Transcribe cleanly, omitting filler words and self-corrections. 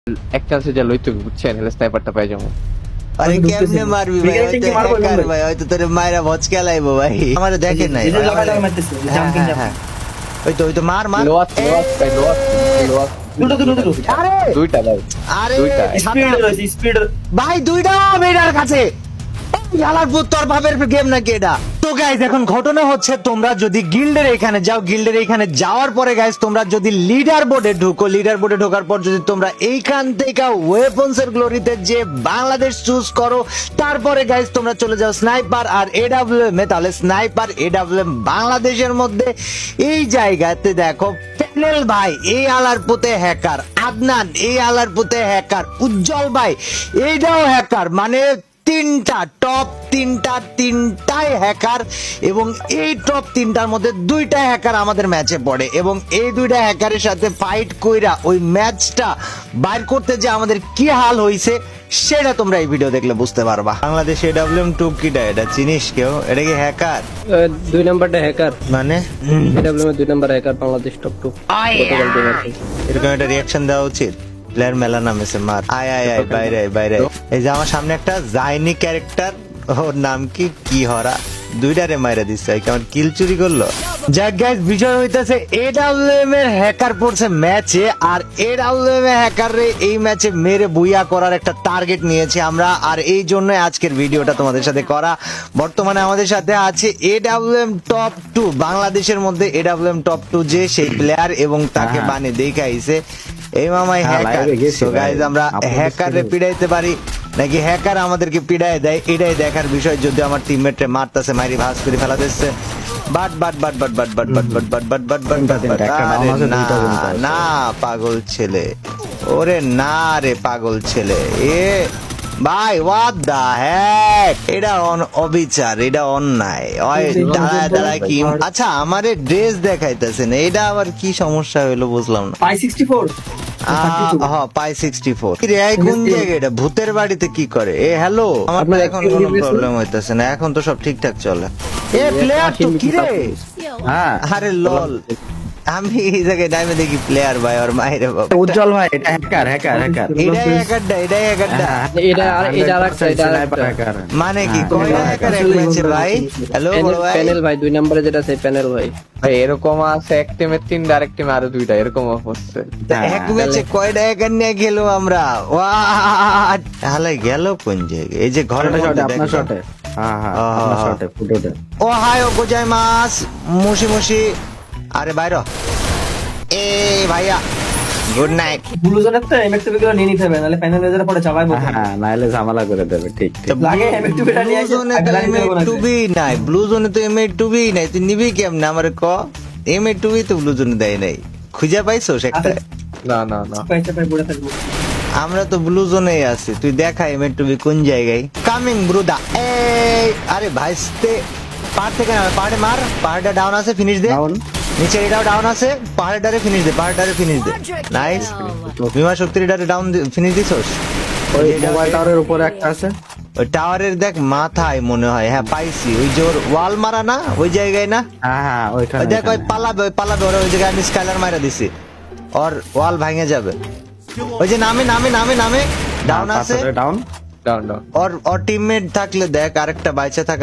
একটা আছে যা লইতে বুঝছেন হেলে স্নাইপারটা পাই যাবো। আরে কেমনে মারবি ভাই? হয়তো হ্যাকার ভাই, হয়তো তোরে মাইরা ভচকা লাইবো ভাই। আমারে দেখেন নাই ভাই। হ্যাঁ। ওই তো মার মার। লোয়াস ভাই লোয়াস। আরে দুইটা ভাই। আরে দুইটা। স্পিড ভাই দুইটা মেয়েটার কাছে ইয়ালার পুত তোর বাপের গেম নাকি এটা? তো গাইজ এখন ঘটনা হচ্ছে, তোমরা যদি গিল্ডের এখানে যাও, গিল্ডের এখানে যাওয়ার পরে গাইজ তোমরা যদি লিডার বোর্ডে ঢুকো, লিডার বোর্ডে ঢোকার পর যদি তোমরা এইখান থেকে ওয়েপন্স এর গ্লোরিতে যে বাংলাদেশ চুজ করো, তারপরে গাইজ তোমরা চলে যাও স্নাইপার আর এডব্লিউএম এ, তাহলে স্নাইপার এডব্লিউএম বাংলাদেশের মধ্যে এই জায়গাতে দেখো প্যানেল ভাই এই আলার পুতে হ্যাকার, আদনান এই আলার পুতে হ্যাকার, উজ্জ্বল ভাই এইটাও হ্যাকার, মানে টপ তিনটাই হ্যাকার। এবং এই টপ তিনটার মধ্যে দুইটা হ্যাকার আমাদের ম্যাচে পড়ে, এবং এই দুইটা হ্যাকারের সাথে ফাইট কইরা ওই ম্যাচটা বাইর করতে যে আমাদের কি হাল হইছে সেটা তোমরা এই ভিডিও দেখলে বুঝতে পারবা। বাংলাদেশে এডব্লিউএম টুপ কিটা এটা চিনিস কেউ? এটা কি হ্যাকার? 2 নাম্বারটা হ্যাকার, মানে AWM 2 number hacker Bangladesh top 2। এরকম একটা রিয়াকশন দেওয়া উচিত। প্লেয়ার মেলা নামেছে মার। আয় বাইরে। এই যে আমার সামনে একটা জাইনি ক্যারেক্টার, ওর নাম কি হরা, দুইটারে মাইরা দিচ্ছে, কেমন কিল চুরি করলো। যাক গাইস, বিষয় হইতাছে এডব্লিউএম এর হ্যাকার পড়ছে ম্যাচে, আর এডব্লিউএম এর হ্যাকার রে এই ম্যাচে মেরে বুইয়া করার একটা টার্গেট নিয়েছি আমরা, আর এই জন্য আজকের ভিডিওটা তোমাদের সাথে করা। বর্তমানে আমাদের সাথে আছে এডব্লিউএম টপ 2, বাংলাদেশের মধ্যে এডব্লিউএম টপ 2 যে সেই প্লেয়ার, এবং তাকে বানিয়ে দেখাইছে এই মামাই হ্যাকার। সো গাইস, আমরা হ্যাকারে পিড়াইতে পারি নাকি হ্যাকার আমাদেরকে পিড়ায় দেয়, এটাই দেখার বিষয়। যদি আমার টিমমেটরে মারতাছে, মারি ভাস করে ফেলা দিচ্ছে, না পাগল ছেলে, ওরে না রে পাগল ছেলে, এ ভাই হোয়াট দা হ্যাক, এটা অবিচার, এটা অন্যায়। ওই দাঁড়ায় কি, আচ্ছা আমারে ড্রেস দেখাইতেছেন, এটা আবার কি সমস্যা হইলো বুঝলাম না। 564 পাই 64 কোন জায়গায়? এটা ভূতের বাড়িতে কি করে? এ হ্যালো, আমার তো এখন কোনো প্রবলেম হইতেছে না, এখন তো সব ঠিকঠাক চলে। এ প্লেয়ার তো কি রে? হ্যাঁ আরে লল, আমি এই জায়গায় নামে দেখি প্লেয়ার ভাই, আর মাইরে বাবা উজ্জ্বল ভাই এটা হ্যাকার। এটাই হ্যাকারটা। এটা আরেকটা, এটা হ্যাকার। মানে কি কয়টা হ্যাকার এক ম্যাচে ভাই? হ্যালো বড় ভাই, প্যানেল ভাই 2 নম্বরে যেটা আছে প্যানেল ভাই। ভাই এরকম আছে এক টিমে 3টা, আরেক টিমে আরো 2টা, এরকম হচ্ছে। এক ম্যাচে কয়টা হ্যাকার নিয়ে গেলো আমরা? ওয়াট হালাই গেল কোন জায়গায়? এই যে ঘরের মধ্যে আপনার দেখো। শটে। হ্যাঁ আপনার শটে ফুটোতে। ও হাই ও গোজাই মাস মুশি, আরে বাইর এ ভাইয়া, গুড নাইট। ব্লু জোনের তো এমএক্টিভ গুলো নিয়ে নিতে হবে, নালে ফাইনাল রেজাল্ট পরে চালাবো। হ্যাঁ নাইলে ঝামেলা করে দেবে। ঠিক লাগে এমএক্টিভ টা নিয়ে আসে, টুবি নাই, ব্লু জোনে তো টুবি নাই, তুই নিবি কেমনে আমারে ক? টুবি তো ব্লু জোনে দেয় নাই, খুঁজে পাইছো একটা? না পয়সা পাই পড়ে থাকবো। আমরা তো ব্লু জোনে আছি, তুই দেখা টুবি কোন জায়গায়? কামিং ব্রুদা। এই আরে ভাইস্তে, পাহাড় থেকে না, পাহাড়ে মার, পাহাড়টা ডাউন আছে, ফিনিশ দে। নিচে এটাও ডাউন আছে, পাহাড়টারে ফিনিশ দে, পাহাড়টারে ফিনিশ দে। নাইস, বিমা শক্তির এটারে ডাউন ফিনিশ দিছস? ওই মোবাইল টাওয়ারের উপরে একটা আছে, ওই টাওয়ারের দেখ মাথায় মনে হয়, হ্যাঁ পাইছি, ওই যে ওর ওয়াল মারা না ওই জায়গায় না? হ্যাঁ ওইখানে। ওই দেখ ওই পালাবে ওর, ওই জায়গায় আমি স্কাইলার মারা দিছি, ওর ওয়াল ভাঙে যাবে। ওই যে নামে ডাউন আছে, ডাউন ওর টিমমেট থাকলে দেখ, আরেকটা বাইচে থাকার